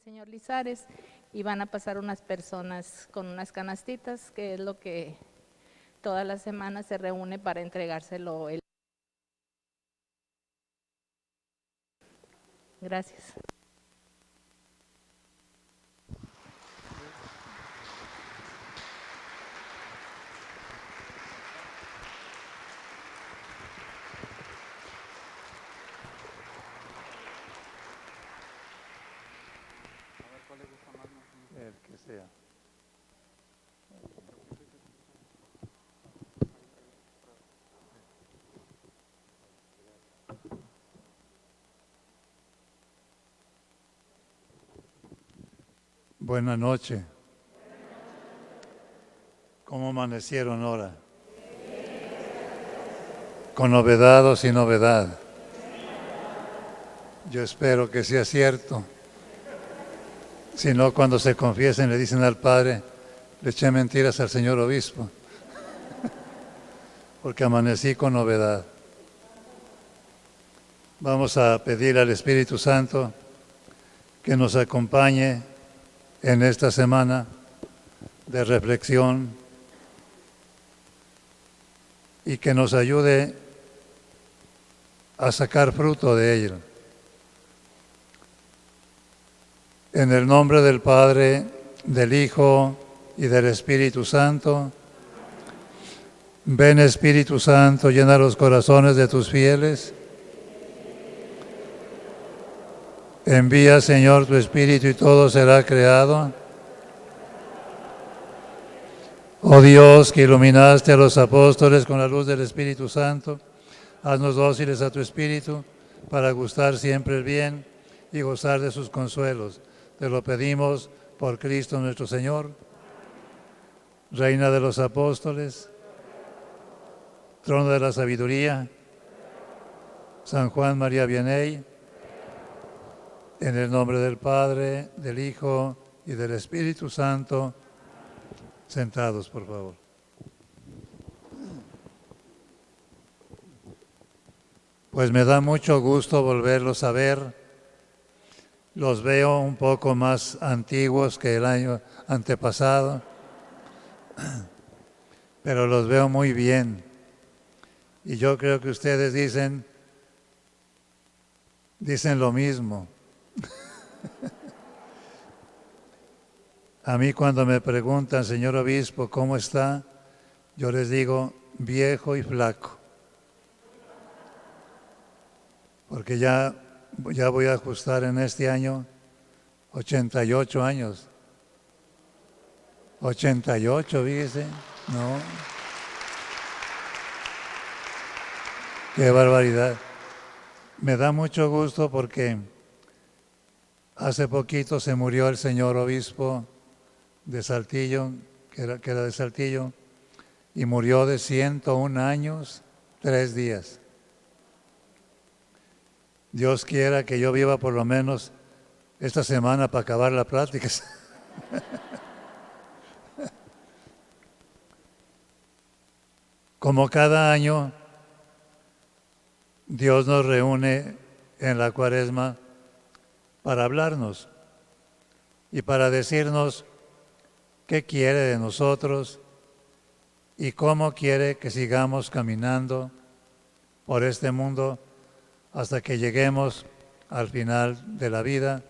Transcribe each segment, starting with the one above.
el señor Lizares, y van a pasar unas personas con unas canastitas, que es lo que todas las semanas se reúne para entregárselo él. Gracias. El que sea. Buenas noches. ¿Cómo amanecieron ahora? ¿Con novedad o sin novedad? Yo espero que sea cierto. Si no, cuando se confiesen le dicen al Padre, le eché mentiras al señor obispo, porque amanecí con novedad. Vamos a pedir al Espíritu Santo que nos acompañe en esta semana de reflexión y que nos ayude a sacar fruto de ello. En el nombre del Padre, del Hijo y del Espíritu Santo. Ven, Espíritu Santo, llena los corazones de tus fieles. Envía, Señor, tu Espíritu y todo será creado. Oh Dios, que iluminaste a los apóstoles con la luz del Espíritu Santo, haznos dóciles a tu Espíritu para gustar siempre el bien y gozar de sus consuelos. Te lo pedimos por Cristo nuestro Señor. Reina de los apóstoles, trono de la sabiduría, San Juan María Vianney, en el nombre del Padre, del Hijo y del Espíritu Santo. Sentados, por favor. Pues me da mucho gusto volverlos a ver. Los veo un poco más antiguos que el año antepasado, pero los veo muy bien. Y yo creo que ustedes dicen lo mismo. A mí cuando me preguntan, señor obispo, ¿cómo está? Yo les digo, viejo y flaco. Porque ya voy a ajustar en este año 88 años. 88, fíjese. No. Qué barbaridad. Me da mucho gusto porque hace poquito se murió el señor obispo de Saltillo, que era de Saltillo, y murió de 101 años, 3 días. Dios quiera que yo viva por lo menos esta semana para acabar la plática. Como cada año, Dios nos reúne en la Cuaresma para hablarnos y para decirnos qué quiere de nosotros y cómo quiere que sigamos caminando por este mundo hasta que lleguemos al final de la vida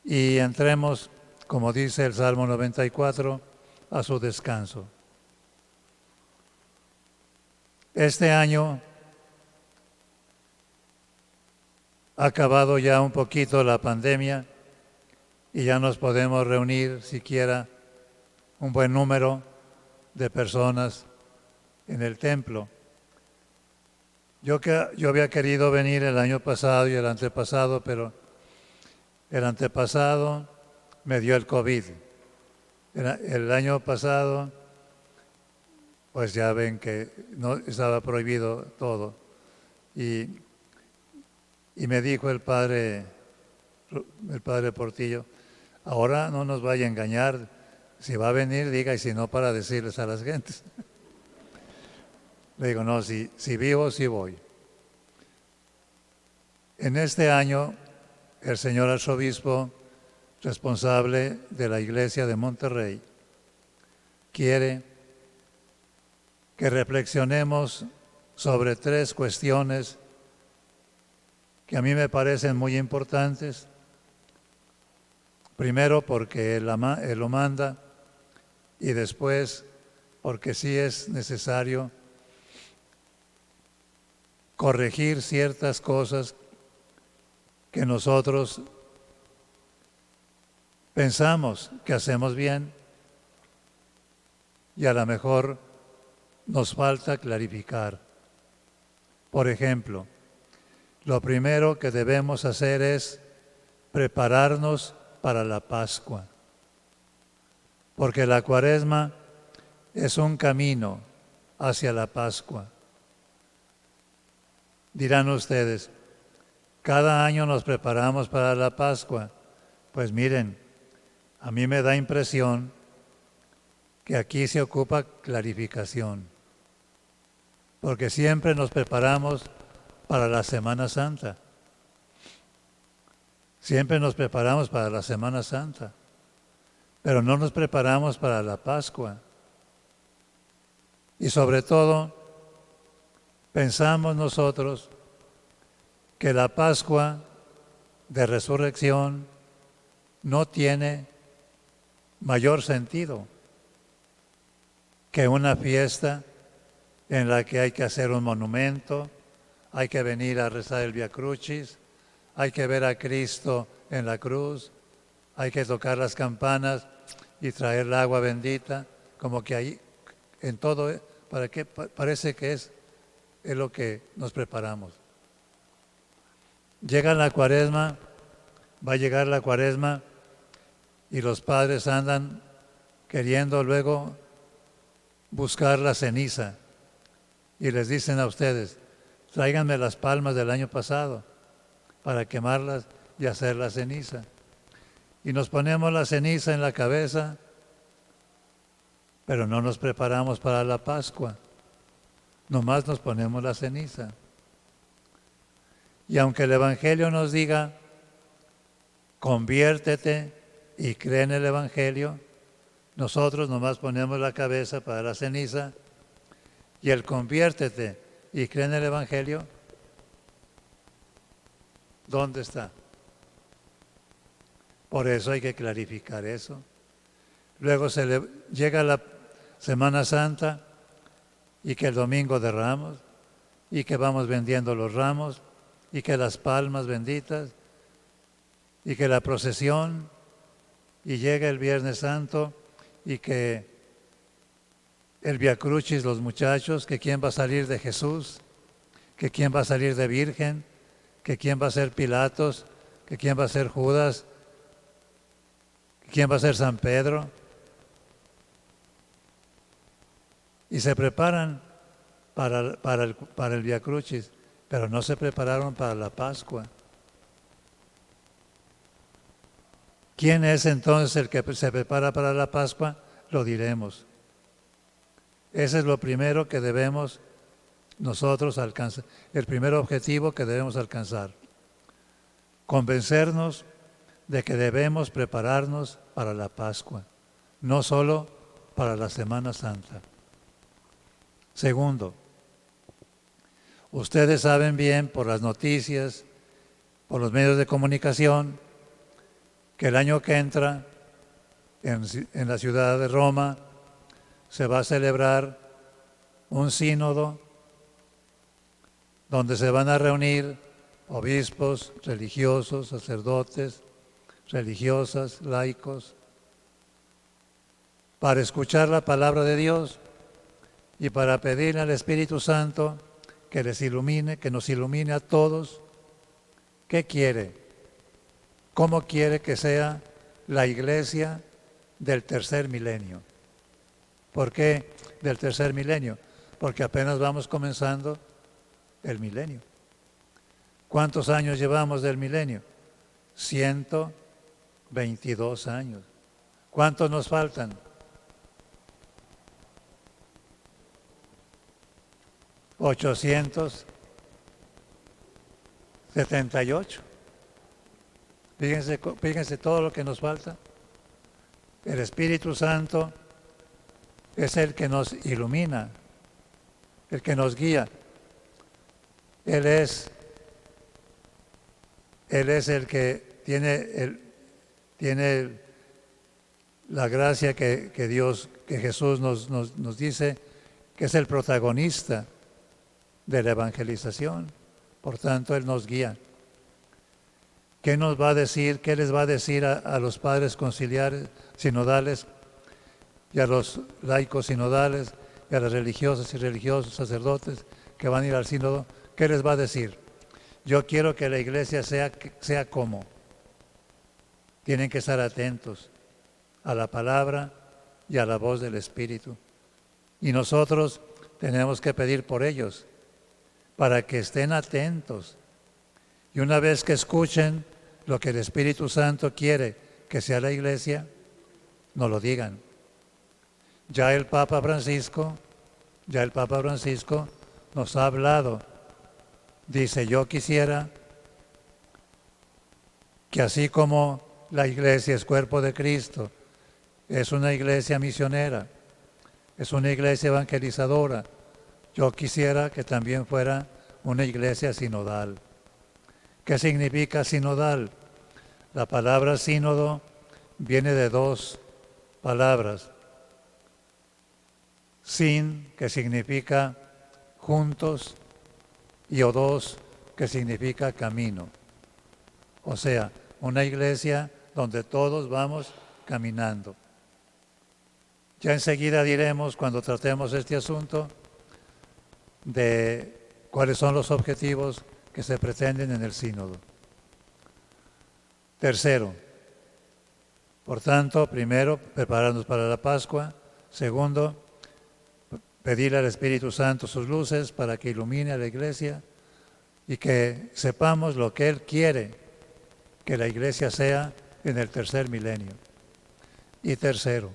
y entremos, como dice el Salmo 94, a su descanso. Este año ha acabado ya un poquito la pandemia y ya nos podemos reunir siquiera un buen número de personas en el templo. Yo había querido venir el año pasado y el antepasado, pero el antepasado me dio el COVID. El año pasado, pues ya ven que no estaba prohibido todo. Y me dijo el padre Portillo, ahora no nos vaya a engañar, si va a venir diga, y si no, para decirles a las gentes. Le digo, no, si vivo, sí voy. En este año, el señor arzobispo responsable de la Iglesia de Monterrey quiere que reflexionemos sobre 3 cuestiones que a mí me parecen muy importantes. Primero, porque Él lo manda, y después, porque sí es necesario corregir ciertas cosas que nosotros pensamos que hacemos bien y a lo mejor nos falta clarificar. Por ejemplo, lo primero que debemos hacer es prepararnos para la Pascua, porque la Cuaresma es un camino hacia la Pascua. Dirán ustedes, cada año nos preparamos para la Pascua. Pues miren, a mí me da impresión que aquí se ocupa clarificación, porque siempre nos preparamos para la Semana Santa. Siempre nos preparamos para la Semana Santa, pero no nos preparamos para la Pascua. Y sobre todo, pensamos nosotros que la Pascua de Resurrección no tiene mayor sentido que una fiesta en la que hay que hacer un monumento, hay que venir a rezar el Vía Crucis, hay que ver a Cristo en la cruz, hay que tocar las campanas y traer el agua bendita, como que ahí, en todo, ¿para qué? Parece que es lo que nos preparamos. Llega la Cuaresma, va a llegar la Cuaresma y los padres andan queriendo luego buscar la ceniza y les dicen a ustedes, tráiganme las palmas del año pasado para quemarlas y hacer la ceniza. Y nos ponemos la ceniza en la cabeza, pero no nos preparamos para la Pascua. Nomás nos ponemos la ceniza. Y aunque el Evangelio nos diga, conviértete y cree en el Evangelio, nosotros nomás ponemos la cabeza para la ceniza, y el conviértete y cree en el Evangelio, ¿dónde está? Por eso hay que clarificar eso. Luego llega la Semana Santa y que el Domingo de Ramos y que vamos vendiendo los ramos y que las palmas benditas y que la procesión y llega el Viernes Santo y que el Vía Crucis, los muchachos, que quién va a salir de Jesús, que quién va a salir de Virgen, que quién va a ser Pilatos, que quién va a ser Judas, que quién va a ser San Pedro. Y se preparan para el Vía Crucis, pero no se prepararon para la Pascua. ¿Quién es entonces el que se prepara para la Pascua? Lo diremos. Ese es lo primero que debemos nosotros alcanzar, el primer objetivo que debemos alcanzar. Convencernos de que debemos prepararnos para la Pascua, no solo para la Semana Santa. Segundo, ustedes saben bien por las noticias, por los medios de comunicación, que el año que entra en la ciudad de Roma se va a celebrar un sínodo donde se van a reunir obispos, religiosos, sacerdotes, religiosas, laicos, para escuchar la palabra de Dios y para pedirle al Espíritu Santo que les ilumine, que nos ilumine a todos. ¿Qué quiere? ¿Cómo quiere que sea la iglesia del tercer milenio? ¿Por qué del tercer milenio? Porque apenas vamos comenzando el milenio. ¿Cuántos años llevamos del milenio? 122 años. ¿Cuántos nos faltan? 878. Fíjense todo lo que nos falta. El Espíritu Santo es el que nos ilumina, el que nos guía. Él es el que tiene la gracia que Jesús nos dice que es el protagonista de la evangelización. Por tanto, Él nos guía. ¿Qué nos va a decir? ¿Qué les va a decir a los padres conciliares, sinodales, y a los laicos sinodales, y a las religiosas y religiosos sacerdotes que van a ir al sínodo? ¿Qué les va a decir? Yo quiero que la iglesia sea como. Tienen que estar atentos a la palabra y a la voz del Espíritu. Y nosotros tenemos que pedir por ellos, para que estén atentos. Y una vez que escuchen lo que el Espíritu Santo quiere que sea la iglesia, nos lo digan. Ya el Papa Francisco nos ha hablado. Dice, yo quisiera que así como la iglesia es cuerpo de Cristo, es una iglesia misionera, es una iglesia evangelizadora, yo quisiera que también fuera una iglesia sinodal. ¿Qué significa sinodal? La palabra sínodo viene de dos palabras. Sin, que significa juntos, y odos, que significa camino. O sea, una iglesia donde todos vamos caminando. Ya enseguida diremos, cuando tratemos este asunto, de cuáles son los objetivos que se pretenden en el sínodo. Tercero, por tanto, primero, prepararnos para la Pascua. Segundo, pedirle al Espíritu Santo sus luces para que ilumine a la iglesia y que sepamos lo que Él quiere que la iglesia sea en el tercer milenio. Y tercero,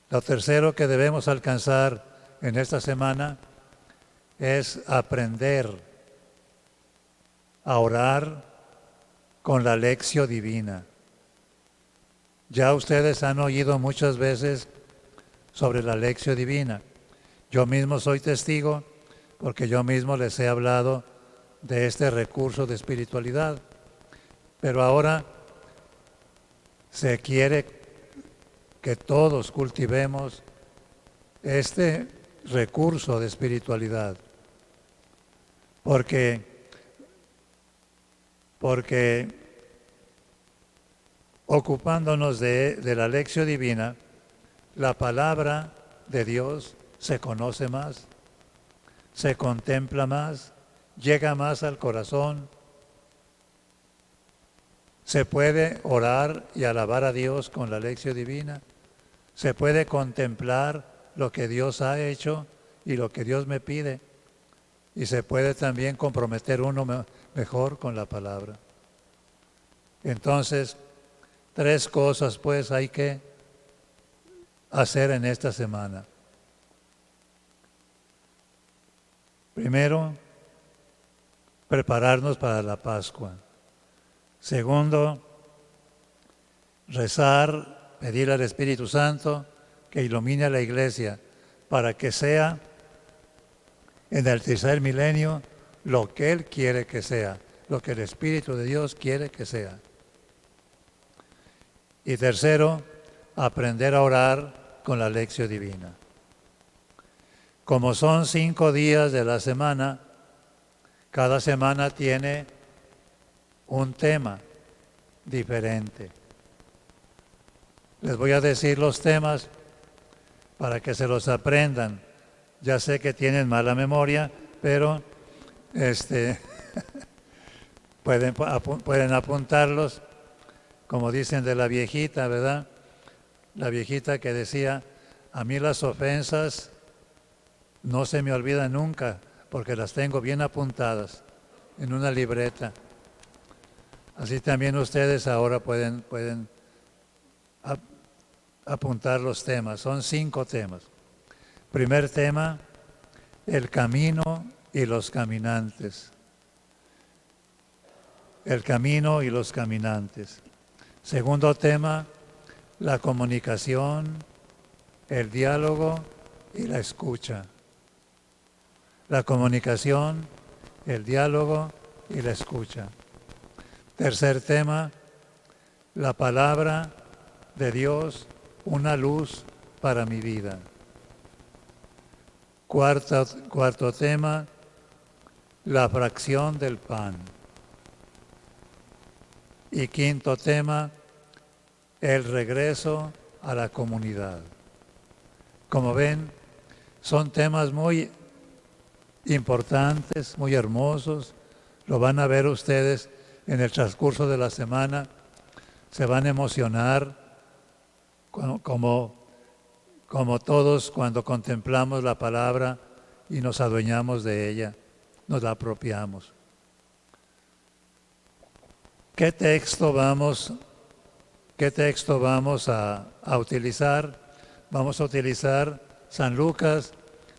lo tercero que debemos alcanzar en esta semana es aprender a orar con la lección divina. Ya ustedes han oído muchas veces sobre la lección divina. Yo mismo soy testigo porque yo mismo les he hablado de este recurso de espiritualidad. Pero ahora se quiere que todos cultivemos este recurso de espiritualidad. Porque ocupándonos de la lección divina, la palabra de Dios se conoce más, se contempla más, llega más al corazón. Se puede orar y alabar a Dios con la lección divina. Se puede contemplar lo que Dios ha hecho y lo que Dios me pide. Y se puede también comprometer uno mejor con la palabra. Entonces, 3 cosas pues hay que hacer en esta semana. Primero, prepararnos para la Pascua. Segundo, rezar, pedir al Espíritu Santo que ilumine a la iglesia para que sea en el tercer milenio lo que Él quiere que sea, lo que el Espíritu de Dios quiere que sea. Y tercero, aprender a orar con la lección divina. Como son 5 días de la semana, cada semana tiene un tema diferente. Les voy a decir los temas para que se los aprendan. Ya sé que tienen mala memoria, pero pueden apuntarlos, como dicen de la viejita, ¿verdad? La viejita que decía, a mí las ofensas no se me olvidan nunca, porque las tengo bien apuntadas en una libreta. Así también ustedes ahora pueden apuntar los temas. Son 5 temas. Primer tema, el camino y los caminantes. el camino y los caminantes. Segundo tema, la comunicación, el diálogo y la escucha. La comunicación, el diálogo y la escucha. Tercer tema, la palabra de Dios, una luz para mi vida. Cuarto tema, la fracción del pan. Y quinto tema, el regreso a la comunidad. Como ven, son temas muy importantes, muy hermosos. Lo van a ver ustedes en el transcurso de la semana. Se van a emocionar como todos cuando contemplamos la palabra y nos adueñamos de ella, nos la apropiamos. ¿Qué texto vamos a utilizar? Vamos a utilizar San Lucas,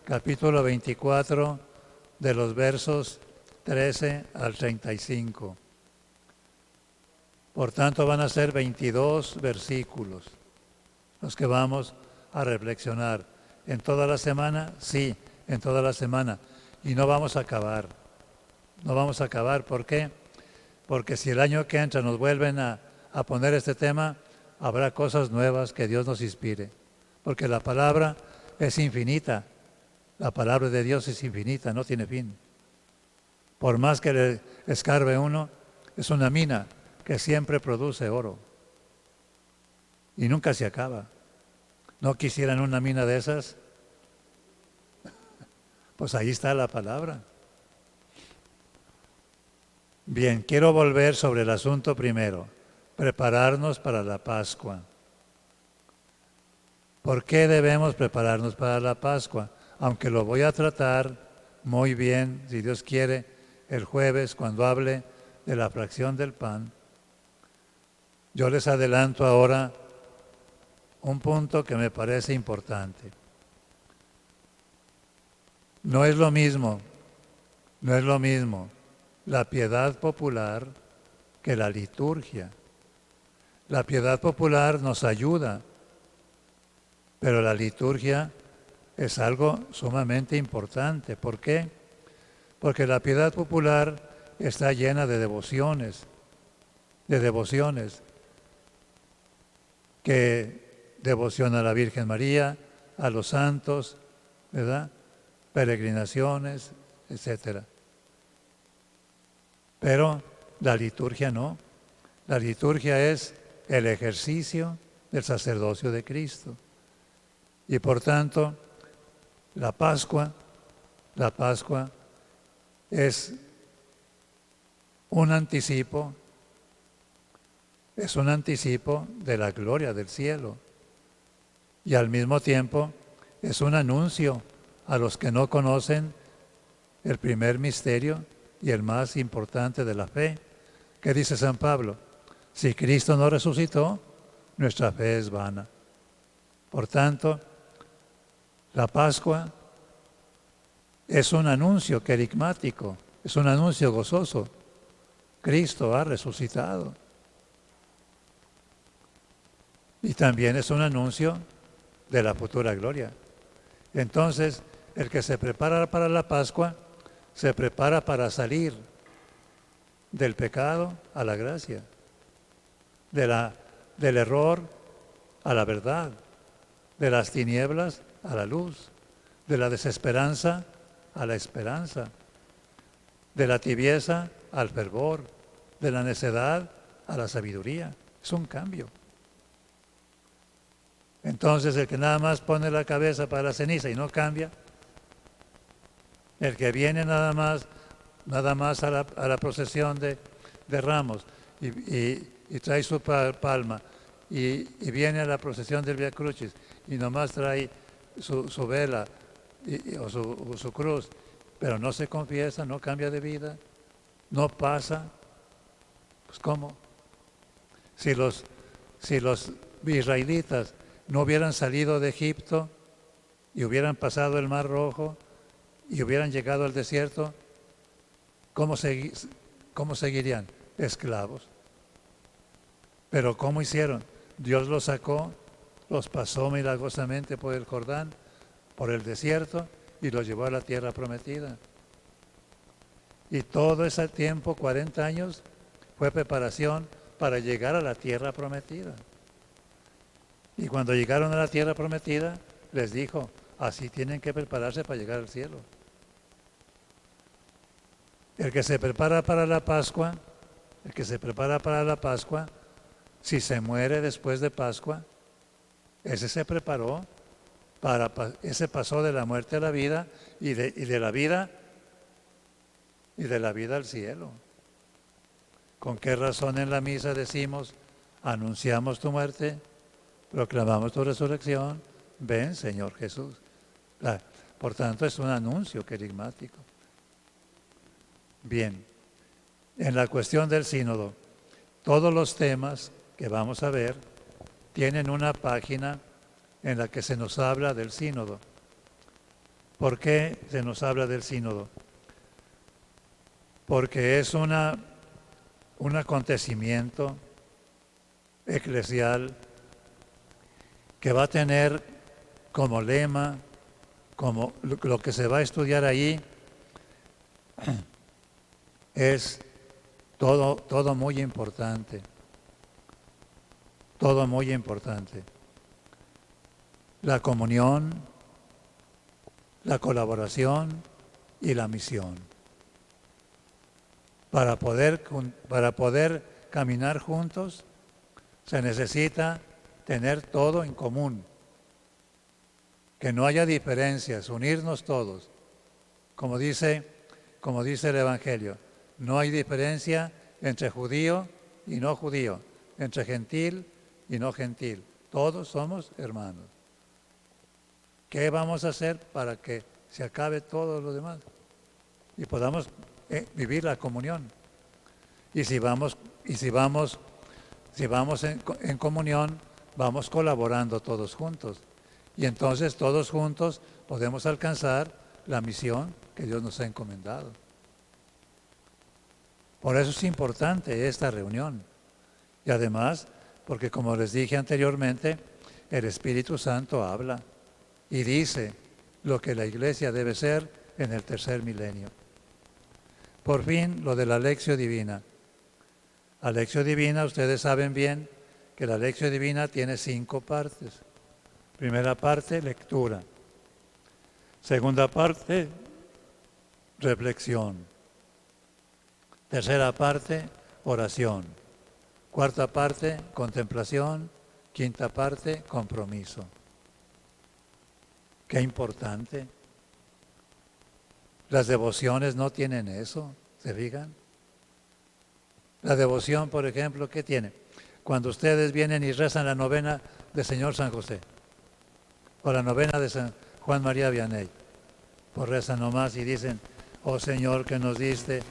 capítulo 24, de los versos 13 al 35. Por tanto, van a ser 22 versículos los que vamos a reflexionar. ¿En toda la semana? Sí, en toda la semana. Y no vamos a acabar. No vamos a acabar. ¿Por qué? Porque si el año que entra nos vuelven a poner este tema, habrá cosas nuevas que Dios nos inspire. Porque la palabra es infinita. La palabra de Dios es infinita, no tiene fin. Por más que le escarbe uno, es una mina que siempre produce oro. Y nunca se acaba. ¿No quisieran una mina de esas? Pues ahí está la palabra. Bien, quiero volver sobre el asunto primero. Prepararnos para la Pascua. ¿Por qué debemos prepararnos para la Pascua? Aunque lo voy a tratar muy bien, si Dios quiere, el jueves cuando hable de la fracción del pan. Yo les adelanto ahora un punto que me parece importante. No es lo mismo la piedad popular que la liturgia. La piedad popular nos ayuda, pero la liturgia es algo sumamente importante. ¿Por qué? Porque la piedad popular está llena de devociones, que devoción a la Virgen María, a los santos, ¿verdad? Peregrinaciones, etc. Pero la liturgia no. La liturgia es el ejercicio del sacerdocio de Cristo. Y por tanto, la Pascua es un anticipo de la gloria del cielo. Y al mismo tiempo es un anuncio a los que no conocen el primer misterio y el más importante de la fe. ¿Qué dice San Pablo? Si Cristo no resucitó, nuestra fe es vana. Por tanto, la Pascua es un anuncio querigmático, es un anuncio gozoso. Cristo ha resucitado. Y también es un anuncio de la futura gloria. Entonces, el que se prepara para la Pascua, se prepara para salir del pecado a la gracia, del error a la verdad, de las tinieblas a la luz, de la desesperanza a la esperanza, de la tibieza al fervor, de la necedad a la sabiduría. Es un cambio. Entonces el que nada más pone la cabeza para la ceniza y no cambia, el que viene nada más a la procesión de Ramos y trae su palma y viene a la procesión del Vía Crucis y nomás trae su vela o su cruz, pero no se confiesa, no cambia de vida, no pasa, pues ¿cómo? Si los israelitas no hubieran salido de Egipto y hubieran pasado el Mar Rojo y hubieran llegado al desierto, ¿cómo seguirían? esclavos. Pero ¿cómo hicieron? Dios los sacó, los pasó milagrosamente por el Jordán, por el desierto, y los llevó a la tierra prometida. Y todo ese tiempo, 40 años, fue preparación para llegar a la tierra prometida. Y cuando llegaron a la tierra prometida, les dijo, así tienen que prepararse para llegar al cielo. El que se prepara para la Pascua, si se muere después de Pascua, ese se preparó ese pasó de la muerte a la vida y de la vida al cielo. ¿Con qué razón en la misa decimos, anunciamos tu muerte, proclamamos tu resurrección, ven Señor Jesús? Por tanto, es un anuncio querigmático. Bien, en la cuestión del sínodo, todos los temas que vamos a ver tienen una página en la que se nos habla del sínodo. ¿Por qué se nos habla del sínodo? Porque es un acontecimiento eclesial que va a tener como lema, como lo que se va a estudiar ahí, es todo muy importante. Todo muy importante. La comunión, la colaboración y la misión. Para poder caminar juntos se necesita tener todo en común. Que no haya diferencias, unirnos todos. Como dice el Evangelio, no hay diferencia entre judío y no judío, entre gentil y no gentil. Todos somos hermanos. ¿Qué vamos a hacer para que se acabe todo lo demás y podamos vivir la comunión? Y si vamos en comunión, vamos colaborando todos juntos. Y entonces todos juntos podemos alcanzar la misión que Dios nos ha encomendado. Por eso es importante esta reunión. Y además, porque como les dije anteriormente, el Espíritu Santo habla y dice lo que la Iglesia debe ser en el tercer milenio. Por fin, lo de la Lectio Divina. La Lectio Divina, ustedes saben bien que la Lectio Divina tiene 5 partes. Primera parte, lectura. Segunda parte, reflexión. Tercera parte, oración. Cuarta parte, contemplación. Quinta parte, compromiso. Qué importante. Las devociones no tienen eso, ¿se fijan? La devoción, por ejemplo, ¿qué tiene? Cuando ustedes vienen y rezan la novena del Señor San José, o la novena de San Juan María Vianney, pues rezan nomás y dicen, oh Señor, que nos diste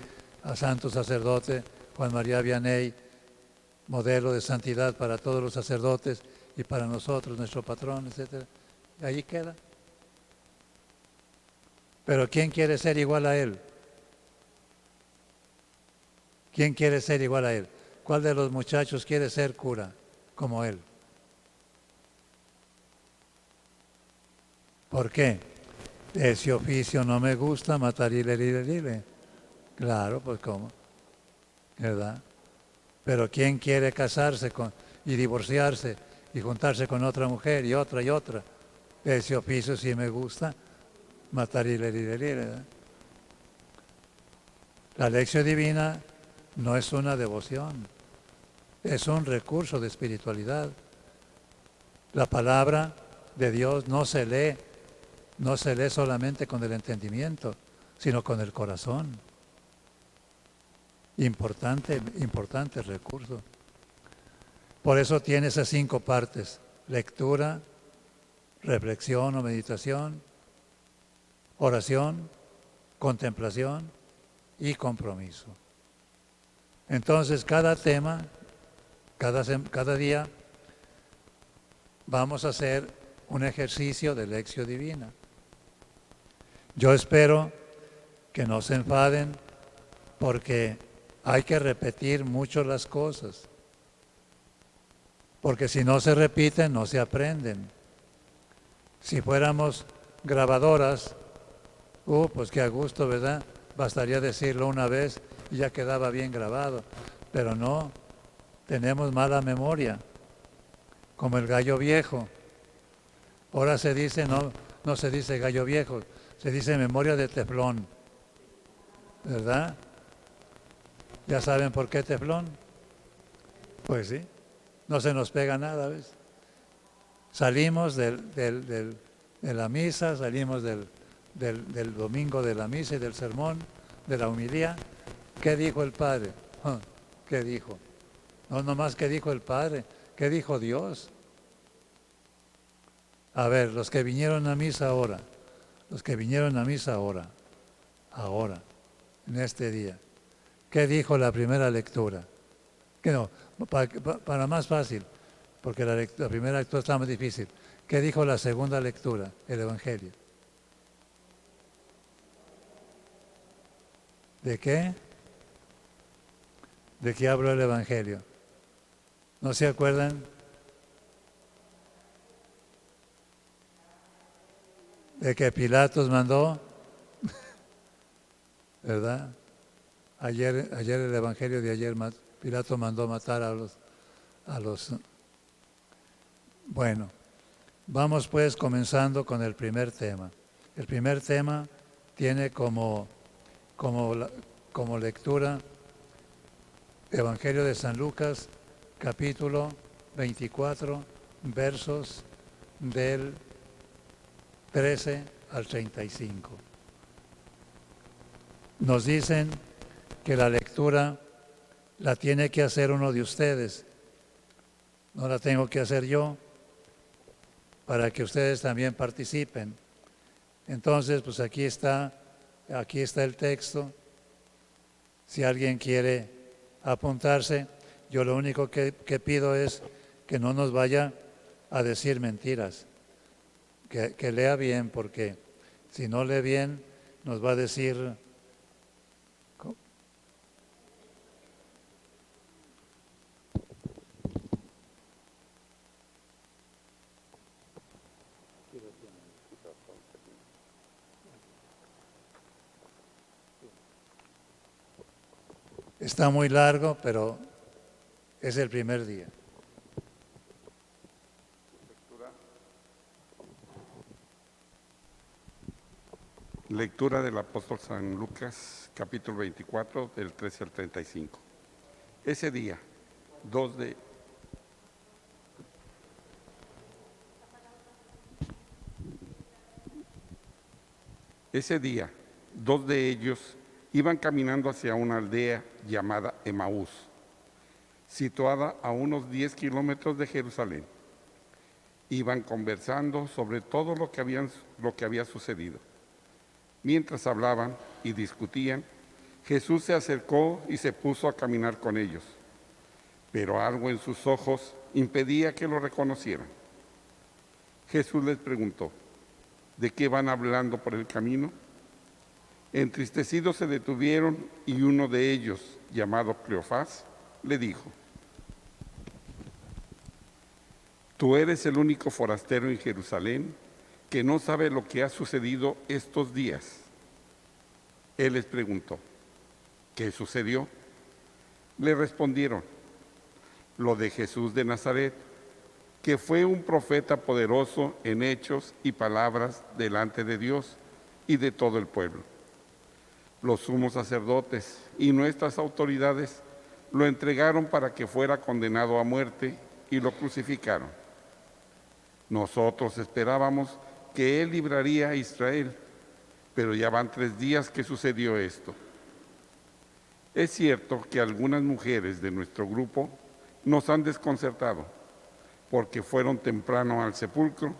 a santo sacerdote Juan María Vianney, modelo de santidad para todos los sacerdotes y para nosotros, nuestro patrón, etc. Y ahí queda. Pero ¿quién quiere ser igual a él? ¿Quién quiere ser igual a él? ¿Cuál de los muchachos quiere ser cura como él? ¿Por qué? Ese oficio no me gusta, matarile. Claro, pues ¿cómo? ¿Verdad? Pero ¿quién quiere casarse y divorciarse y juntarse con otra mujer y otra y otra? Ese oficio sí me gusta, matarile. ¿Verdad? La Lectio Divina no es una devoción, es un recurso de espiritualidad. La palabra de Dios no se lee solamente con el entendimiento, sino con el corazón. Importante recurso. Por eso tiene esas 5 partes: lectura, reflexión o meditación, oración, contemplación y compromiso. Entonces, cada tema, cada día, vamos a hacer un ejercicio de Lectio Divina. Yo espero que no se enfaden porque hay que repetir mucho las cosas, porque si no se repiten, no se aprenden. Si fuéramos grabadoras, pues qué a gusto, ¿verdad? Bastaría decirlo una vez y ya quedaba bien grabado. Pero no, tenemos mala memoria, como el gallo viejo. Ahora se dice, no se dice gallo viejo, se dice memoria de teflón, ¿verdad? ¿Ya saben por qué teflón? Pues sí, no se nos pega nada, ¿ves? Salimos de la misa, salimos del domingo de la misa y del sermón, de la homilía. ¿Qué dijo el Padre? ¿Qué dijo? No nomás qué dijo el Padre, ¿qué dijo Dios? A ver, los que vinieron a misa ahora, ahora, en este día, ¿qué dijo la primera lectura? Que no, para más fácil, porque la primera lectura está más difícil. ¿Qué dijo la segunda lectura, el Evangelio? ¿De qué? ¿De qué habló el Evangelio? ¿No se acuerdan? De que Pilatos mandó, ¿verdad? Ayer el Evangelio de ayer, Pilato mandó matar a los... Bueno, vamos pues comenzando con el primer tema. El primer tema tiene como lectura Evangelio de San Lucas, capítulo 24, versos del 13 al 35. Nos dicen que la lectura la tiene que hacer uno de ustedes, no la tengo que hacer yo, para que ustedes también participen. Entonces, pues aquí está el texto. Si alguien quiere apuntarse, yo lo único que pido es que no nos vaya a decir mentiras, que lea bien, porque si no lee bien, nos va a decir... Está muy largo, pero es el primer día. Lectura del apóstol San Lucas, capítulo 24, del 13 al 35. Ese día, dos de ellos iban caminando hacia una aldea llamada Emaús, situada a unos 10 kilómetros de Jerusalén. Iban conversando sobre todo lo que había sucedido. Mientras hablaban y discutían, Jesús se acercó y se puso a caminar con ellos, pero algo en sus ojos impedía que lo reconocieran. Jesús les preguntó, ¿de qué van hablando por el camino? Entristecidos se detuvieron y uno de ellos, llamado Cleofás, le dijo, tú eres el único forastero en Jerusalén que no sabe lo que ha sucedido estos días. Él les preguntó, ¿qué sucedió? Le respondieron, lo de Jesús de Nazaret, que fue un profeta poderoso en hechos y palabras delante de Dios y de todo el pueblo. Los sumos sacerdotes y nuestras autoridades lo entregaron para que fuera condenado a muerte y lo crucificaron. Nosotros esperábamos que Él libraría a Israel, pero ya van 3 días que sucedió esto. Es cierto que algunas mujeres de nuestro grupo nos han desconcertado, porque fueron temprano al sepulcro,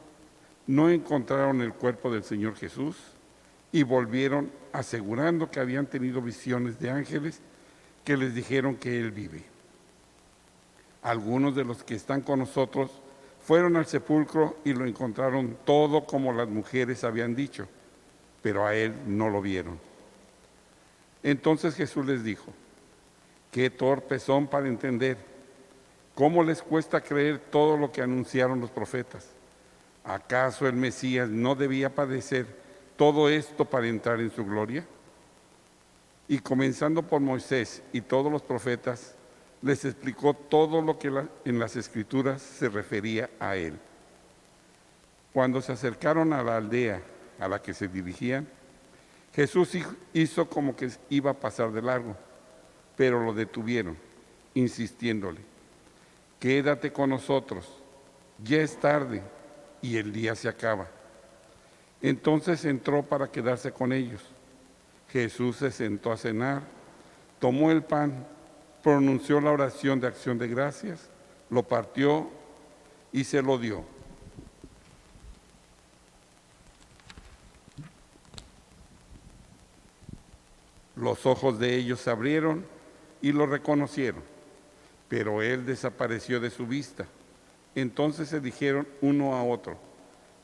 no encontraron el cuerpo del Señor Jesús y volvieron asegurando que habían tenido visiones de ángeles que les dijeron que Él vive. Algunos de los que están con nosotros fueron al sepulcro y lo encontraron todo como las mujeres habían dicho, pero a Él no lo vieron. Entonces Jesús les dijo, qué torpes son para entender. ¿Cómo les cuesta creer todo lo que anunciaron los profetas? ¿Acaso el Mesías no debía padecer todo esto para entrar en su gloria? Y comenzando por Moisés y todos los profetas, les explicó todo lo que en las Escrituras se refería a él. Cuando se acercaron a la aldea a la que se dirigían, Jesús hizo como que iba a pasar de largo, pero lo detuvieron, insistiéndole: quédate con nosotros, ya es tarde y el día se acaba. Entonces entró para quedarse con ellos. Jesús se sentó a cenar, tomó el pan, pronunció la oración de acción de gracias, lo partió y se lo dio. Los ojos de ellos se abrieron y lo reconocieron, pero él desapareció de su vista. Entonces se dijeron uno a otro: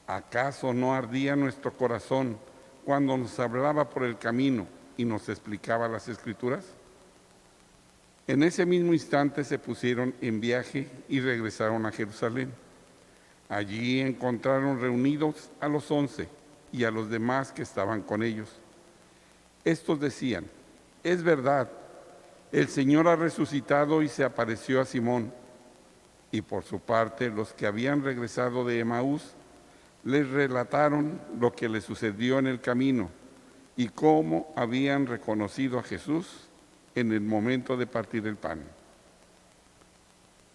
¿acaso no ardía nuestro corazón cuando nos hablaba por el camino y nos explicaba las Escrituras? En ese mismo instante se pusieron en viaje y regresaron a Jerusalén. Allí encontraron reunidos a los 11 y a los demás que estaban con ellos. Estos decían: es verdad, el Señor ha resucitado y se apareció a Simón. Y por su parte, los que habían regresado de Emaús les relataron lo que les sucedió en el camino y cómo habían reconocido a Jesús en el momento de partir el pan.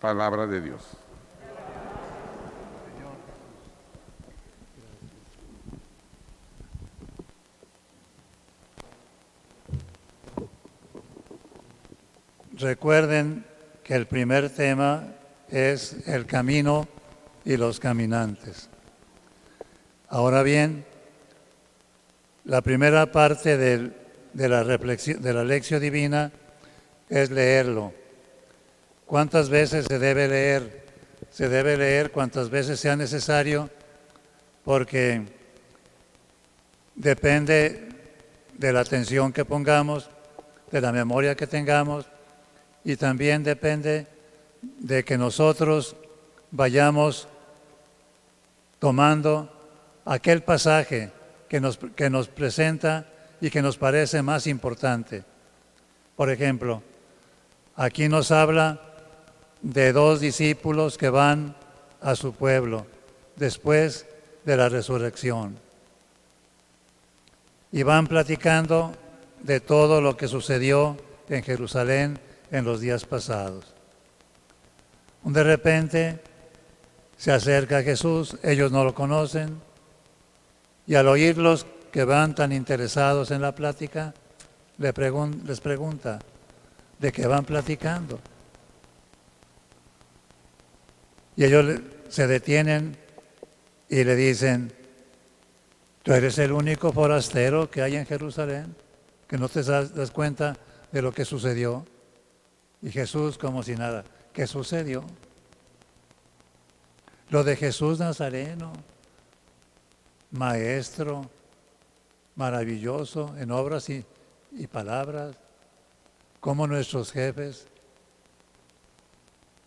Palabra de Dios. Recuerden que el primer tema es el camino y los caminantes. Ahora bien, la primera parte de la reflexión, de la lección divina, es leerlo. ¿Cuántas veces se debe leer? Se debe leer cuantas veces sea necesario, porque depende de la atención que pongamos, de la memoria que tengamos, y también depende de que nosotros vayamos tomando aquel pasaje que nos presenta y que nos parece más importante. Por ejemplo, aquí nos habla de 2 discípulos que van a su pueblo después de la resurrección y van platicando de todo lo que sucedió en Jerusalén en los días pasados. De repente se acerca a Jesús, ellos no lo conocen, y al oírlos que van tan interesados en la plática, les pregunta: ¿de qué van platicando? Y ellos se detienen y le dicen: ¿tú eres el único forastero que hay en Jerusalén, que no te das cuenta de lo que sucedió? Y Jesús, como si nada: ¿qué sucedió? Lo de Jesús Nazareno, maestro, maravilloso en obras y palabras, como nuestros jefes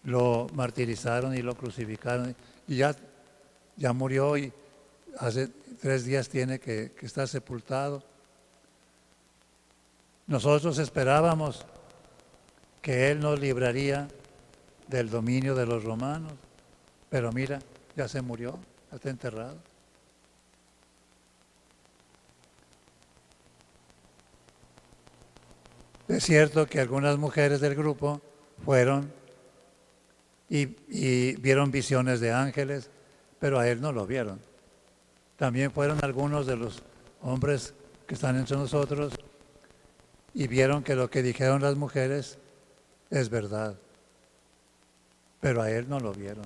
lo martirizaron y lo crucificaron, y ya murió, y hace 3 días tiene que estar sepultado. Nosotros esperábamos que Él nos libraría del dominio de los romanos, pero mira, ya se murió, ya está enterrado. Es cierto que algunas mujeres del grupo fueron y vieron visiones de ángeles, pero a Él no lo vieron. También fueron algunos de los hombres que están entre nosotros y vieron que lo que dijeron las mujeres es verdad, pero a Él no lo vieron.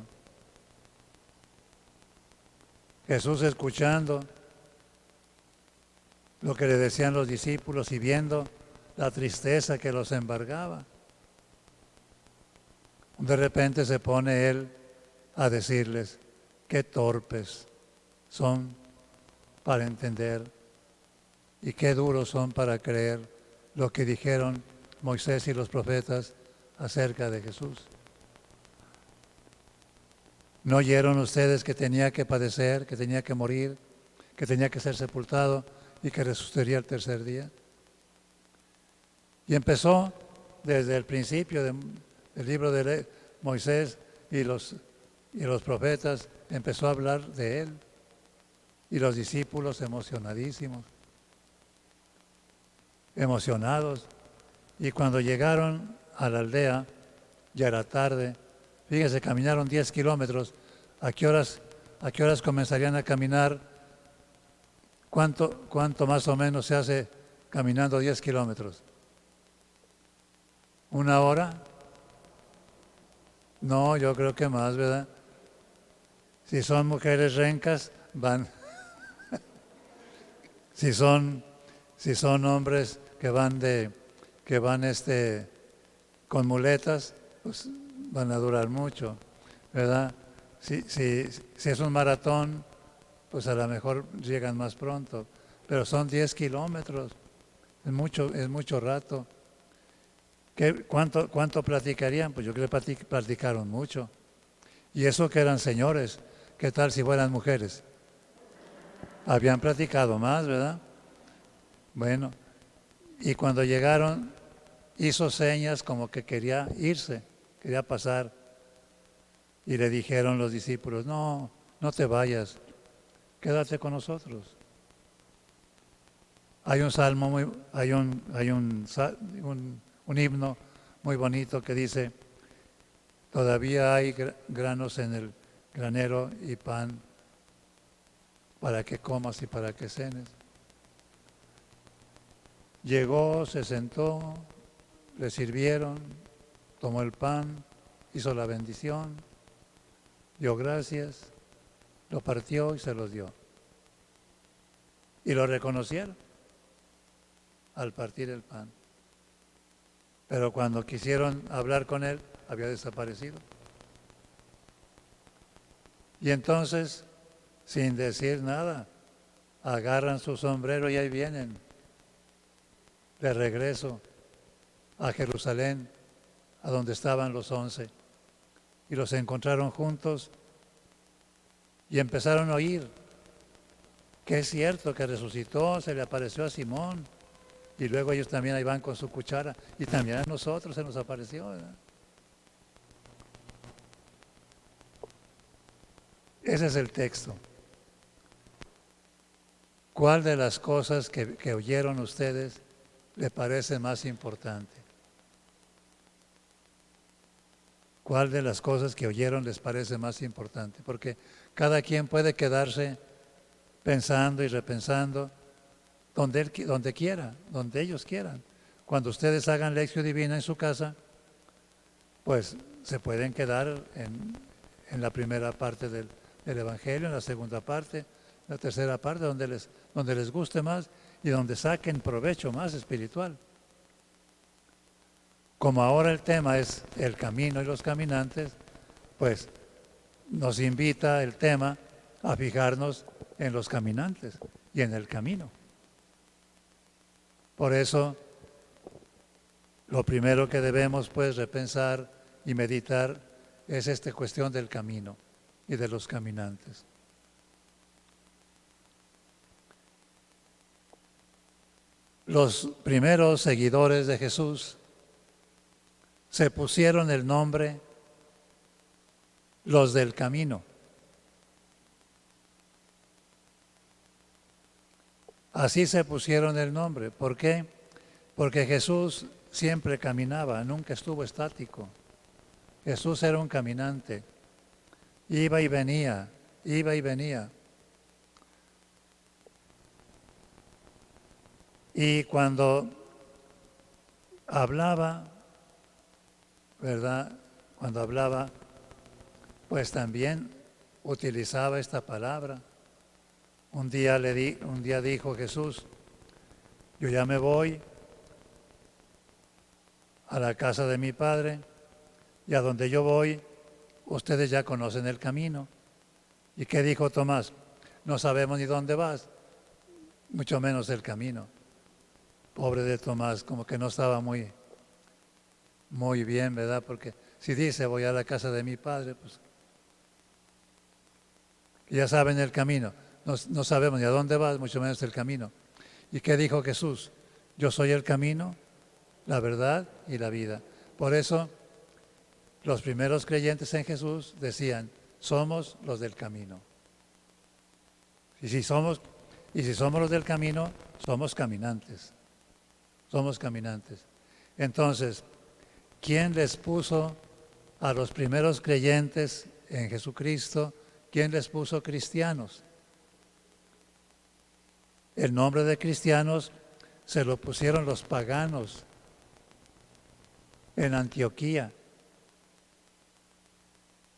Jesús, escuchando lo que le decían los discípulos y viendo la tristeza que los embargaba, de repente se pone Él a decirles: qué torpes son para entender y qué duros son para creer lo que dijeron Moisés y los profetas acerca de Jesús. ¿No oyeron ustedes que tenía que padecer, que tenía que morir, que tenía que ser sepultado y que resucitaría el tercer día? Y empezó desde el principio del libro de Moisés y los profetas, empezó a hablar de él. Y los discípulos emocionados. Y cuando llegaron a la aldea, ya era tarde. Fíjense, caminaron 10 kilómetros. ¿A qué horas comenzarían a caminar? ¿Cuánto más o menos se hace caminando 10 kilómetros? ¿1 hora? No, yo creo que más, ¿verdad? Si son mujeres rencas, van. Si son hombres que van con muletas, pues van a durar mucho, ¿verdad? Si es un maratón, pues a lo mejor llegan más pronto, pero son 10 kilómetros, es mucho rato. ¿Cuánto platicarían? Pues yo creo que platicaron mucho. Y eso que eran señores, ¿qué tal si fueran mujeres? Habían platicado más, ¿verdad? Bueno, y cuando llegaron, hizo señas como que quería irse, quería pasar. Y le dijeron los discípulos, no te vayas, quédate con nosotros. Hay un salmo, hay un himno muy bonito que dice, todavía hay granos en el granero y pan para que comas y para que cenes. Llegó, se sentó, le sirvieron, tomó el pan, hizo la bendición, dio gracias, lo partió y se los dio. Y lo reconocieron al partir el pan. Pero cuando quisieron hablar con él, había desaparecido. Y entonces, sin decir nada, agarran su sombrero y ahí vienen, de regreso a Jerusalén, a donde estaban los 11. Y los encontraron juntos y empezaron a oír que es cierto que resucitó, se le apareció a Simón. Y luego ellos también ahí van con su cuchara. Y también a nosotros se nos apareció, ¿verdad? Ese es el texto. ¿Cuál de las cosas que oyeron ustedes le parece más importante? ¿Cuál de las cosas que oyeron les parece más importante? Porque cada quien puede quedarse pensando y repensando donde quiera, donde ellos quieran. Cuando ustedes hagan lección divina en su casa, pues se pueden quedar en la primera parte del Evangelio, en la segunda parte, la tercera parte, donde les guste más y donde saquen provecho más espiritual. Como ahora el tema es el camino y los caminantes, pues nos invita el tema a fijarnos en los caminantes y en el camino. Por eso, lo primero que debemos pues repensar y meditar es esta cuestión del camino y de los caminantes. Los primeros seguidores de Jesús se pusieron el nombre los del camino. Así se pusieron el nombre. ¿Por qué? Porque Jesús siempre caminaba, nunca estuvo estático. Jesús era un caminante. Iba y venía, iba y venía. Y cuando hablaba, ¿verdad? Cuando hablaba, pues también utilizaba esta palabra. Un día dijo Jesús, yo ya me voy a la casa de mi Padre y a donde yo voy, ustedes ya conocen el camino. ¿Y qué dijo Tomás? No sabemos ni dónde vas, mucho menos el camino. Pobre de Tomás, como que no estaba muy muy bien, ¿verdad? Porque si dice voy a la casa de mi padre, pues ya saben el camino. No sabemos ni a dónde va, mucho menos el camino. ¿Y qué dijo Jesús? Yo soy el camino, la verdad y la vida. Por eso los primeros creyentes en Jesús decían, somos los del camino. Y si somos los del camino, somos caminantes. Somos caminantes. Entonces, ¿quién les puso a los primeros creyentes en Jesucristo? ¿Quién les puso cristianos? El nombre de cristianos se lo pusieron los paganos en Antioquía.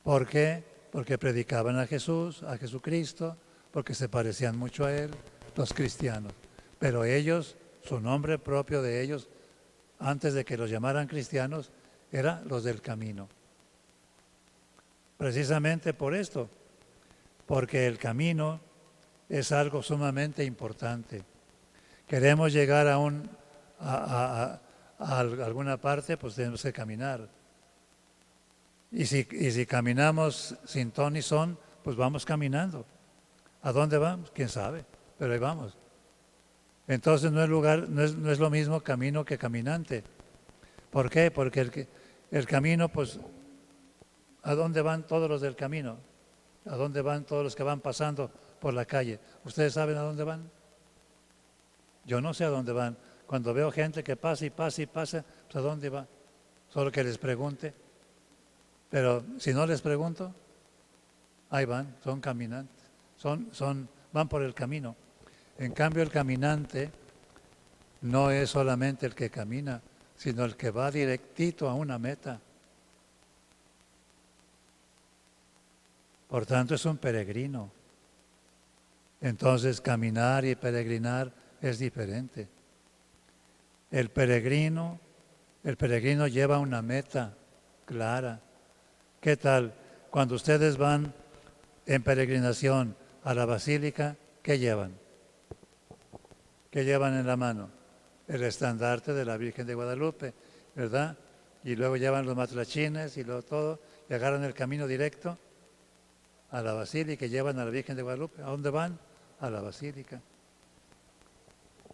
¿Por qué? Porque predicaban a Jesús, a Jesucristo, porque se parecían mucho a Él, los cristianos. Pero ellos, su nombre propio de ellos, antes de que los llamaran cristianos, era los del camino. Precisamente por esto, porque el camino es algo sumamente importante. Queremos llegar a alguna parte, pues tenemos que caminar. Y si caminamos sin ton ni son, pues vamos caminando. ¿A dónde vamos? ¿Quién sabe? Pero ahí vamos. Entonces no es lo mismo camino que caminante. ¿Por qué? Porque el camino, pues, ¿a dónde van todos los del camino? ¿A dónde van todos los que van pasando por la calle? ¿Ustedes saben a dónde van? Yo no sé a dónde van. Cuando veo gente que pasa y pasa y pasa, pues ¿a dónde va? Solo que les pregunte. Pero si no les pregunto, ahí van, son caminantes, van por el camino. En cambio, el caminante no es solamente el que camina, sino el que va directito a una meta. Por tanto, es un peregrino. Entonces, caminar y peregrinar es diferente. El peregrino lleva una meta clara. ¿Qué tal? Cuando ustedes van en peregrinación a la basílica, ¿qué llevan? ¿Qué llevan en la mano? El estandarte de la Virgen de Guadalupe, ¿verdad? Y luego llevan los matrachines y luego todo, y agarran el camino directo a la basílica y llevan a la Virgen de Guadalupe. ¿A dónde van? A la basílica.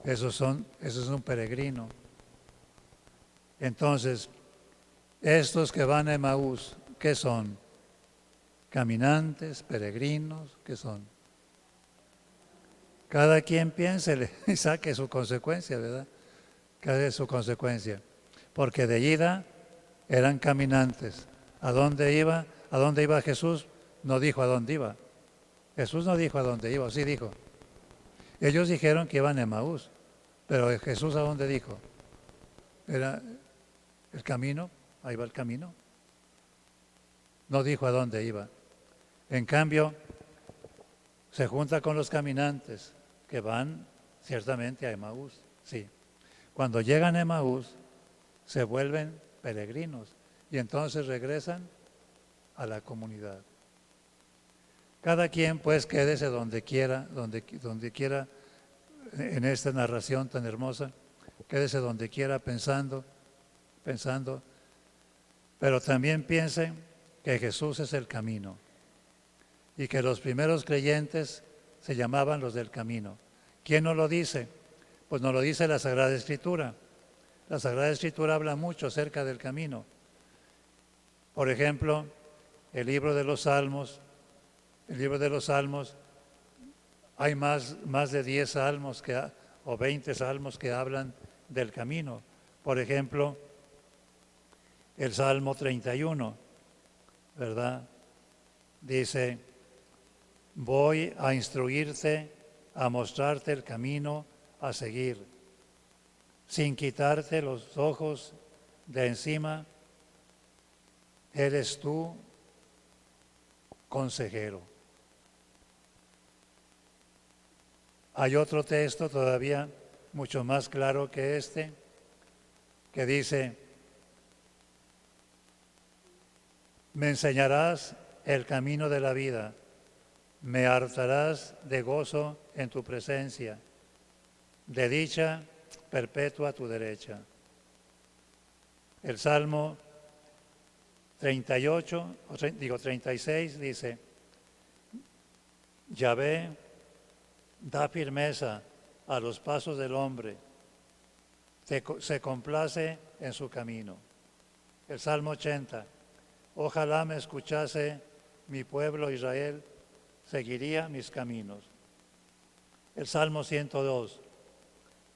Eso es un peregrino. Entonces, estos que van a Emaús, ¿qué son? Caminantes, peregrinos, ¿qué son? Cada quien piense y saque su consecuencia, ¿verdad? Cada su consecuencia. Porque de ida eran caminantes. ¿A dónde iba? ¿A dónde iba Jesús? No dijo a dónde iba. Jesús no dijo a dónde iba, sí dijo. Ellos dijeron que iban a Emaús, pero Jesús ¿a dónde dijo? Era el camino, ahí va el camino. No dijo a dónde iba. En cambio, se junta con los caminantes que van ciertamente a Emaús, sí. Cuando llegan a Emaús, se vuelven peregrinos y entonces regresan a la comunidad. Cada quien pues quédese donde quiera en esta narración tan hermosa, quédese donde quiera pensando, pero también piense que Jesús es el camino y que los primeros creyentes se llamaban los del camino. ¿Quién nos lo dice? Pues nos lo dice la Sagrada Escritura. La Sagrada Escritura habla mucho acerca del camino. Por ejemplo, el libro de los Salmos, hay más de 10 salmos o 20 salmos que hablan del camino. Por ejemplo, el Salmo 31, ¿verdad? Dice, voy a instruirte, a mostrarte el camino a seguir, sin quitarte los ojos de encima, eres tú consejero. Hay otro texto todavía mucho más claro que este, que dice, me enseñarás el camino de la vida, me hartarás de gozo en tu presencia, de dicha perpetua a tu derecha. El Salmo 36 dice, Yahvé da firmeza a los pasos del hombre, se complace en su camino. El Salmo 80, ojalá me escuchase mi pueblo Israel, seguiría mis caminos. El Salmo 102,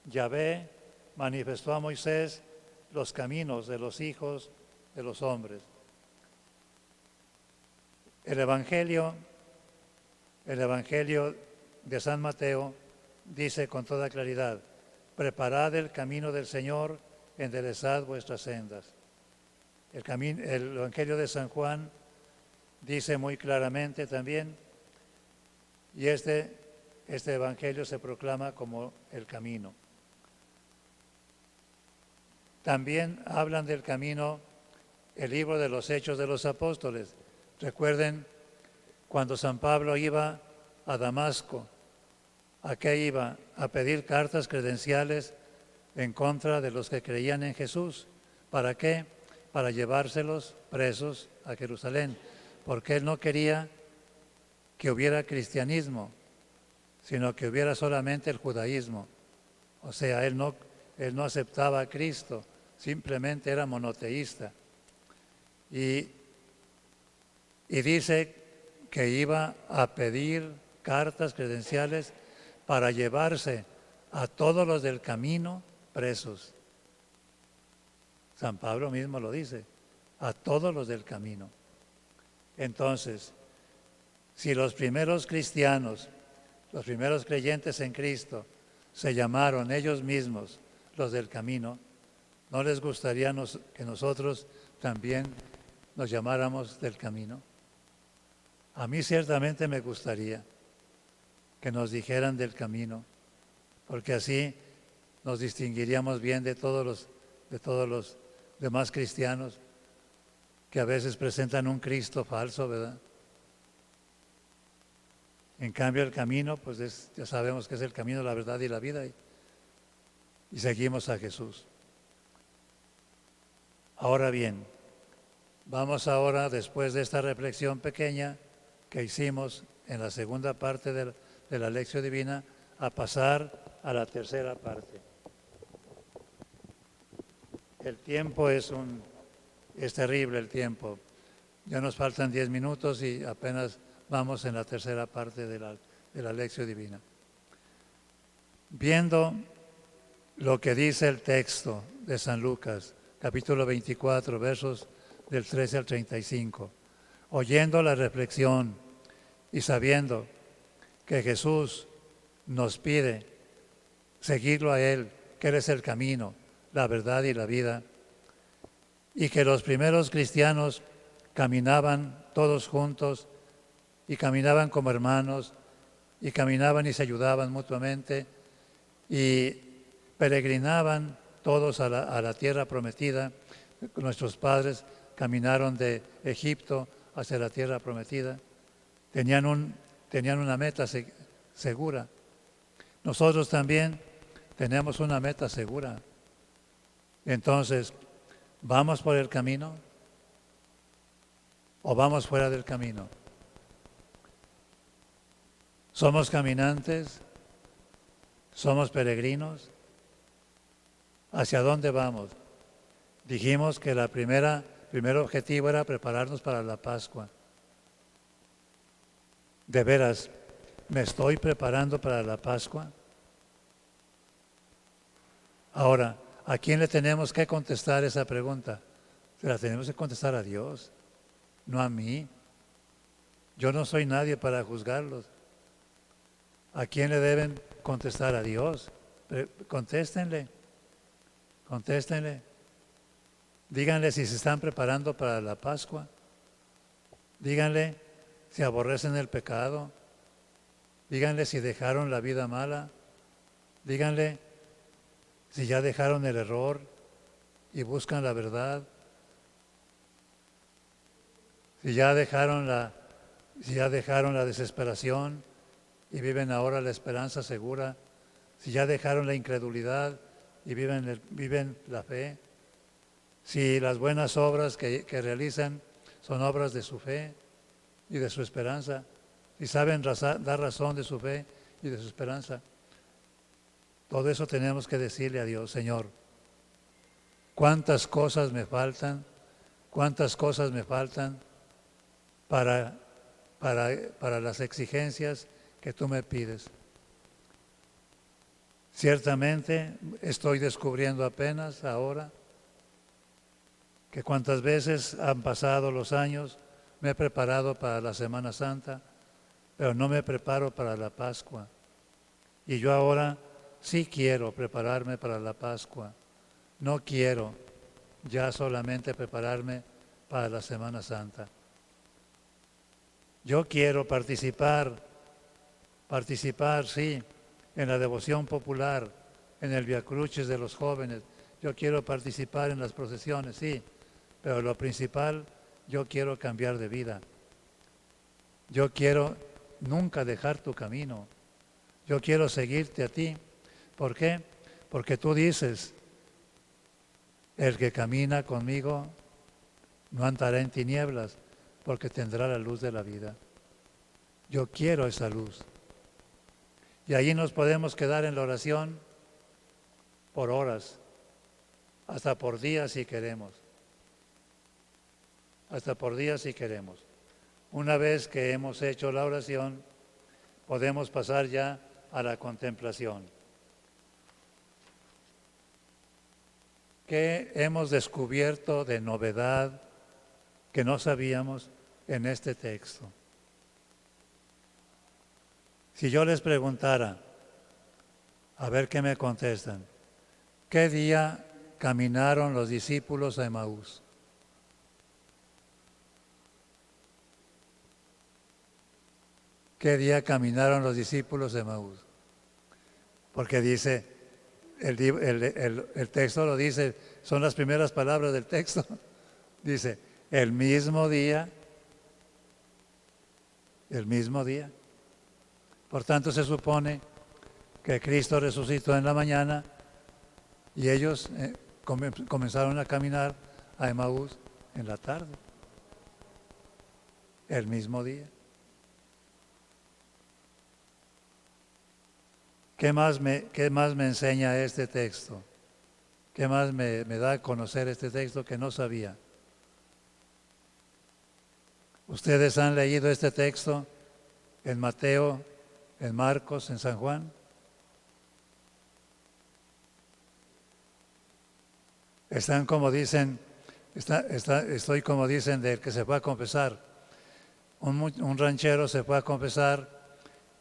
Yahvé manifestó a Moisés los caminos de los hijos de los hombres. El Evangelio de San Mateo dice con toda claridad, preparad el camino del Señor, enderezad vuestras sendas. El Evangelio de San Juan dice muy claramente también, y este Evangelio se proclama como el camino. También hablan del camino el libro de los Hechos de los Apóstoles. Recuerden cuando San Pablo iba a Damasco, ¿a qué iba? A pedir cartas credenciales en contra de los que creían en Jesús. ¿Para qué? Para llevárselos presos a Jerusalén, porque él no quería que hubiera cristianismo, sino que hubiera solamente el judaísmo. O sea, él no aceptaba a Cristo, simplemente era monoteísta. Y dice que iba a pedir cartas credenciales para llevarse a todos los del camino presos. San Pablo mismo lo dice, a todos los del camino. Entonces, si los primeros cristianos, los primeros creyentes en Cristo, se llamaron ellos mismos los del camino, ¿no les gustaría que nosotros también nos llamáramos del camino? A mí ciertamente me gustaría que nos dijeran del camino, porque así nos distinguiríamos bien de todos los demás cristianos que a veces presentan un Cristo falso, ¿verdad? En cambio el camino, pues ya sabemos que es el camino, la verdad y la vida, y seguimos a Jesús. Ahora bien, vamos ahora, después de esta reflexión pequeña que hicimos en la segunda parte de la lección divina, a pasar a la tercera parte. El tiempo es terrible el tiempo. Ya nos faltan 10 minutos y apenas vamos en la tercera parte de la lección divina. Viendo lo que dice el texto de San Lucas, capítulo 24, versos del 13 al 35, oyendo la reflexión y sabiendo que Jesús nos pide seguirlo a Él, que Él es el camino, la verdad y la vida, y que los primeros cristianos caminaban todos juntos y caminaban como hermanos y caminaban y se ayudaban mutuamente y peregrinaban todos a la tierra prometida. Nuestros padres caminaron de Egipto hacia la tierra prometida. Tenían una meta segura. Nosotros también tenemos una meta segura. Entonces, ¿vamos por el camino o vamos fuera del camino? ¿Somos caminantes? ¿Somos peregrinos? ¿Hacia dónde vamos? Dijimos que el primer objetivo era prepararnos para la Pascua. ¿De veras me estoy preparando para la Pascua? Ahora, ¿a quién le tenemos que contestar esa pregunta? Se la tenemos que contestar a Dios, no a mí. Yo no soy nadie para juzgarlos. ¿A quién le deben contestar? A Dios. Contéstenle. Díganle si se están preparando para la Pascua. Díganle si aborrecen el pecado. Díganle si dejaron la vida mala. Díganle si ya dejaron el error y buscan la verdad. Si ya dejaron la desesperación y viven ahora la esperanza segura. Si ya dejaron la incredulidad y viven la fe. si las buenas obras que realizan son obras de su fe y de su esperanza, si saben dar razón de su fe y de su esperanza. Todo eso tenemos que decirle a Dios: Señor, ¿cuántas cosas me faltan? ¿Cuántas cosas me faltan para las exigencias que tú me pides? Ciertamente estoy descubriendo apenas ahora que cuantas veces han pasado los años, me he preparado para la Semana Santa, pero no me preparo para la Pascua. Y yo ahora sí quiero prepararme para la Pascua. No quiero ya solamente prepararme para la Semana Santa. Yo quiero participar, sí, en la devoción popular, en el Vía Crucis de los jóvenes. Yo quiero participar en las procesiones, sí, pero lo principal, yo quiero cambiar de vida. Yo quiero nunca dejar tu camino. Yo quiero seguirte a ti. ¿Por qué? Porque tú dices: el que camina conmigo no andará en tinieblas, porque tendrá la luz de la vida. Yo quiero esa luz. Y allí nos podemos quedar en la oración por horas, hasta por días si queremos. Hasta por días si queremos. Una vez que hemos hecho la oración, podemos pasar ya a la contemplación. ¿Qué hemos descubierto de novedad que no sabíamos en este texto? Si yo les preguntara, a ver qué me contestan, ¿qué día caminaron los discípulos a Emaús? ¿Qué día caminaron los discípulos de Emaús? Porque dice, el texto lo dice, son las primeras palabras del texto. Dice, el mismo día. Por tanto, se supone que Cristo resucitó en la mañana y ellos comenzaron a caminar a Emaús en la tarde. El mismo día. ¿Qué más me enseña este texto? ¿Qué más me da a conocer este texto que no sabía? ¿Ustedes han leído este texto en Mateo, en Marcos, en San Juan? Están como dicen, estoy como dicen del que se fue a confesar. Un ranchero se fue a confesar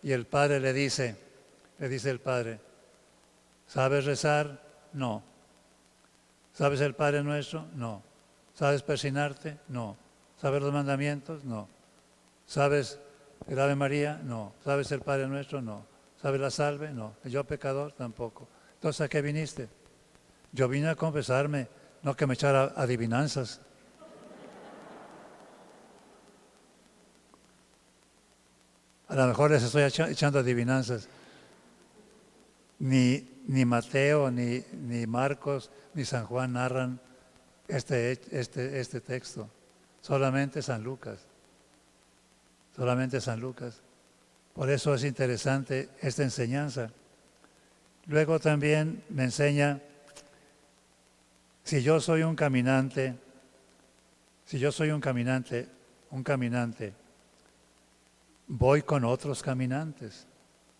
y el padre le dice el padre: ¿sabes rezar? No. ¿Sabes el Padre Nuestro? No. ¿Sabes persignarte? No. ¿Sabes los mandamientos? No. ¿Sabes el Ave María? No. ¿Sabes el Padre Nuestro? No. ¿Sabes la salve? No. ¿Yo pecador? Tampoco. Entonces, ¿a qué viniste? Yo vine a confesarme, no que me echara adivinanzas. A lo mejor les estoy echando adivinanzas. Ni Mateo, ni Marcos, ni San Juan narran este texto. Solamente San Lucas. Solamente San Lucas. Por eso es interesante esta enseñanza. Luego también me enseña, si yo soy un caminante, voy con otros caminantes,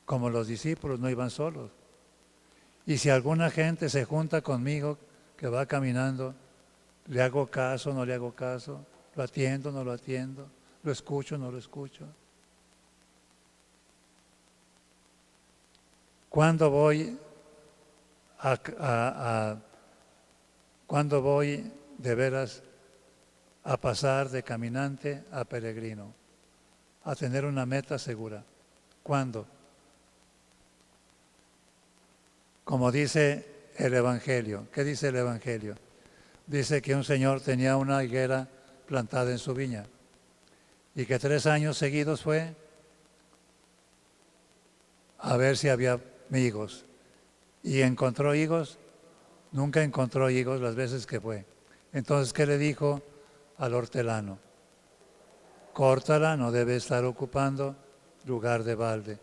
como los discípulos no iban solos. Y si alguna gente se junta conmigo que va caminando, ¿le hago caso o no le hago caso? ¿Lo atiendo o no lo atiendo? ¿Lo escucho o no lo escucho? ¿Cuándo voy de veras a pasar de caminante a peregrino? A tener una meta segura. ¿Cuándo? Como dice el Evangelio. ¿Qué dice el Evangelio? Dice que un señor tenía una higuera plantada en su viña y que 3 años seguidos fue a ver si había higos. ¿Y encontró higos? Nunca encontró higos las veces que fue. Entonces, ¿qué le dijo al hortelano? Córtala, no debe estar ocupando lugar de balde.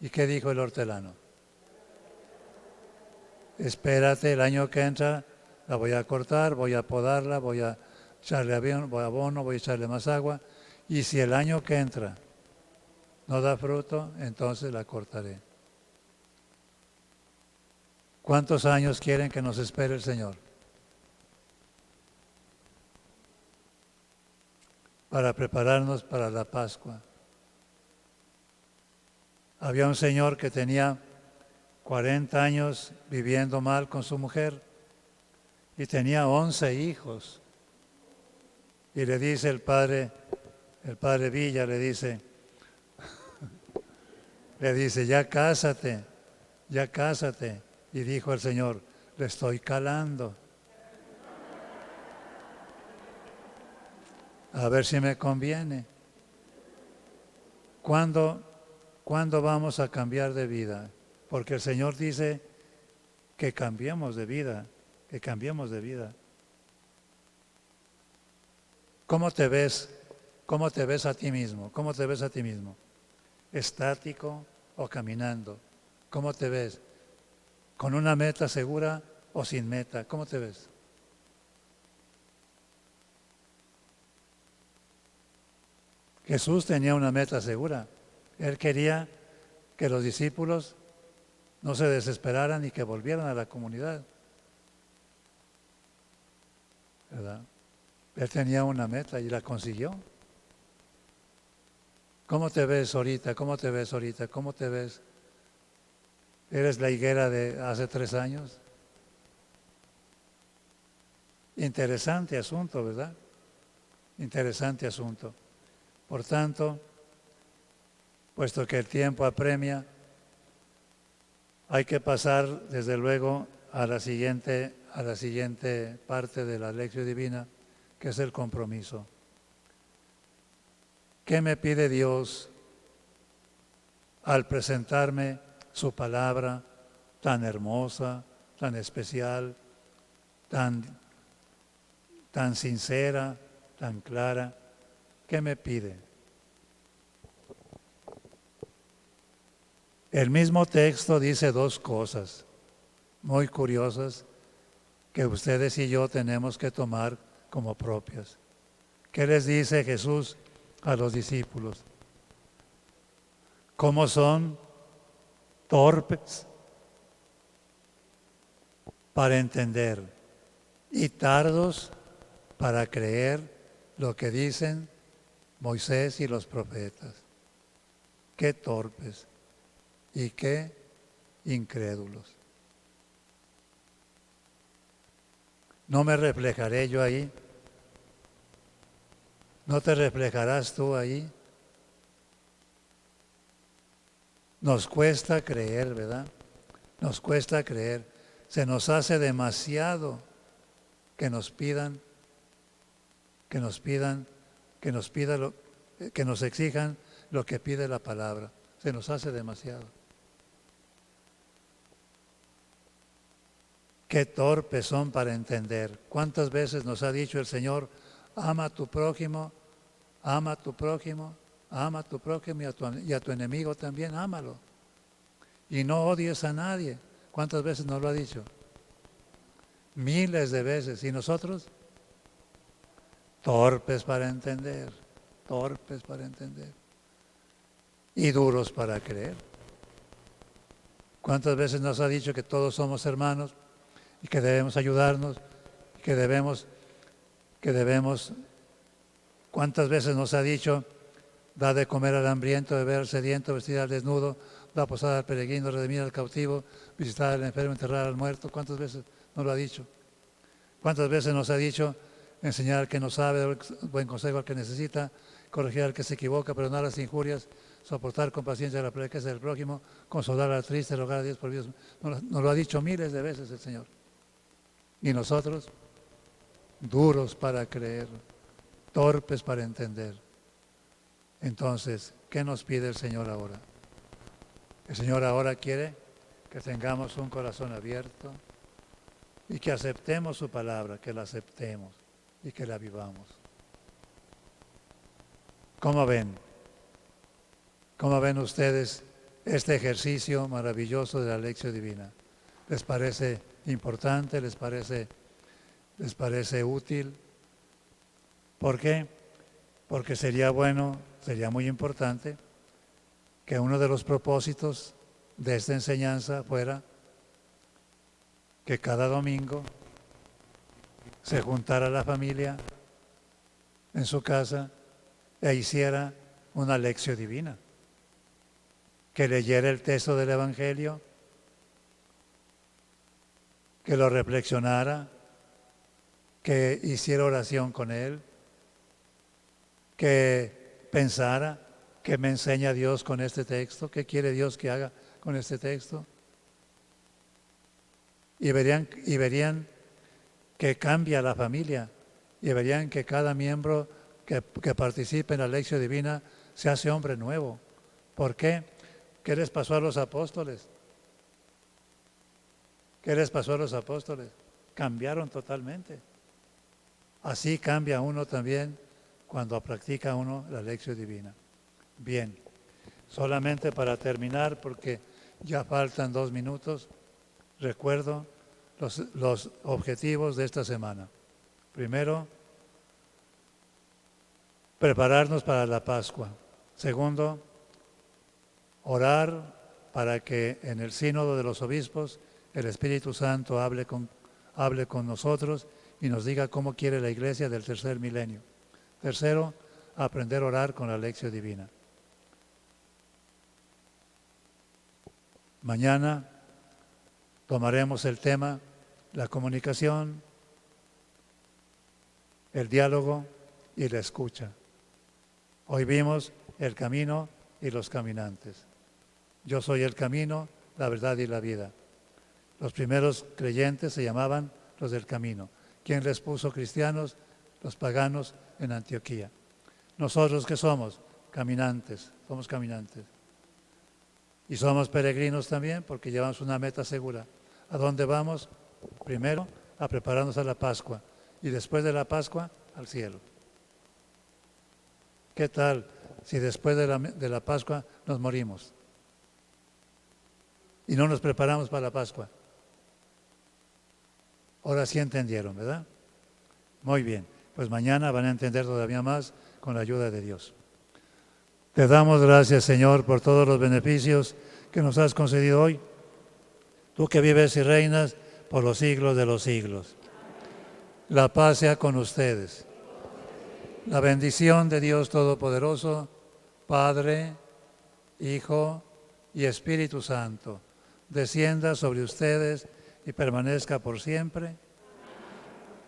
¿Y qué dijo el hortelano? Espérate, el año que entra la voy a cortar, voy a podarla, voy a echarle abono, voy a echarle más agua. Y si el año que entra no da fruto, entonces la cortaré. ¿Cuántos años quieren que nos espere el Señor? Para prepararnos para la Pascua. Había un señor que tenía 40 años viviendo mal con su mujer y tenía 11 hijos. Y le dice el padre Villa, le dice, ya cásate. Y dijo el Señor, le estoy calando. A ver si me conviene. ¿Cuándo vamos a cambiar de vida? Porque el Señor dice que cambiemos de vida, ¿Cómo te ves? ¿Cómo te ves a ti mismo? ¿Cómo te ves a ti mismo? ¿Estático o caminando? ¿Cómo te ves? ¿Con una meta segura o sin meta? ¿Cómo te ves? Jesús tenía una meta segura. Él quería que los discípulos no se desesperaran y que volvieran a la comunidad. ¿Verdad? Él tenía una meta y la consiguió. ¿Cómo te ves ahorita? ¿Cómo te ves? ¿Eres la higuera de hace 3 años? Interesante asunto, ¿verdad? Interesante asunto. Por tanto, puesto que el tiempo apremia, hay que pasar desde luego a la siguiente parte de la lección divina, que es el compromiso. ¿Qué me pide Dios al presentarme su palabra tan hermosa, tan especial, tan sincera, tan clara? ¿Qué me pide? El mismo texto dice 2 cosas muy curiosas que ustedes y yo tenemos que tomar como propias. ¿Qué les dice Jesús a los discípulos? ¿Cómo son torpes para entender y tardos para creer lo que dicen Moisés y los profetas? Qué torpes y qué incrédulos. ¿No me reflejaré yo ahí? ¿No te reflejarás tú ahí? Nos cuesta creer, ¿verdad? Nos cuesta creer. Se nos hace demasiado que nos exijan lo que pide la palabra. Se nos hace demasiado. Qué torpes son para entender. ¿Cuántas veces nos ha dicho el Señor, ama a tu prójimo, ama a tu prójimo, ama a tu prójimo y a tu enemigo también, ámalo? Y no odies a nadie. ¿Cuántas veces nos lo ha dicho? Miles de veces. ¿Y nosotros? Torpes para entender, y duros para creer. ¿Cuántas veces nos ha dicho que todos somos hermanos y que debemos ayudarnos, que debemos, cuántas veces nos ha dicho, da de comer al hambriento, beber al sediento, vestir al desnudo, da posada al peregrino, redimir al cautivo, visitar al enfermo, enterrar al muerto? ¿Cuántas veces nos lo ha dicho? ¿Cuántas veces nos ha dicho, enseñar al que no sabe, dar buen consejo al que necesita, corregir al que se equivoca, perdonar las injurias, soportar con paciencia la flaqueza del prójimo, consolar al triste, rogar a Dios por Dios? Nos lo ha dicho miles de veces el Señor. Y nosotros, duros para creer, torpes para entender. Entonces, ¿qué nos pide el Señor ahora? El Señor ahora quiere que tengamos un corazón abierto y que aceptemos su palabra, que la aceptemos y que la vivamos. ¿Cómo ven? ¿Cómo ven ustedes este ejercicio maravilloso de la lección divina? ¿Les parece importante? ¿Les parece útil? ¿Por qué? Porque sería bueno, sería muy importante que uno de los propósitos de esta enseñanza fuera que cada domingo se juntara la familia en su casa e hiciera una lección divina, que leyera el texto del Evangelio, que lo reflexionara, que hiciera oración con él, que pensara qué me enseña Dios con este texto, qué quiere Dios que haga con este texto. Y verían que cambia la familia, y verían que cada miembro que participe en la lección divina se hace hombre nuevo. ¿Por qué? ¿Qué les pasó a los apóstoles? ¿Qué les pasó a los apóstoles? Cambiaron totalmente. Así cambia uno también cuando practica uno la lección divina. Bien, solamente para terminar, porque ya faltan 2 minutos, recuerdo los objetivos de esta semana. Primero, prepararnos para la Pascua. Segundo, orar para que en el sínodo de los obispos el Espíritu Santo hable con nosotros y nos diga cómo quiere la Iglesia del tercer milenio. Tercero, aprender a orar con la lección divina. Mañana tomaremos el tema, la comunicación, el diálogo y la escucha. Hoy vimos el camino y los caminantes. Yo soy el camino, la verdad y la vida. Los primeros creyentes se llamaban los del camino. ¿Quién les puso cristianos? Los paganos en Antioquía. ¿Nosotros qué somos? Caminantes, somos caminantes. Y somos peregrinos también porque llevamos una meta segura. ¿A dónde vamos? Primero, a prepararnos a la Pascua y después de la Pascua, al cielo. ¿Qué tal si después de la Pascua nos morimos y no nos preparamos para la Pascua? Ahora sí entendieron, ¿verdad? Muy bien, pues mañana van a entender todavía más con la ayuda de Dios. Te damos gracias, Señor, por todos los beneficios que nos has concedido hoy. Tú que vives y reinas por los siglos de los siglos. La paz sea con ustedes. La bendición de Dios Todopoderoso, Padre, Hijo y Espíritu Santo, descienda sobre ustedes y permanezca por siempre.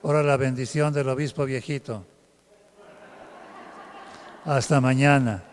Ora la bendición del obispo viejito. Hasta mañana.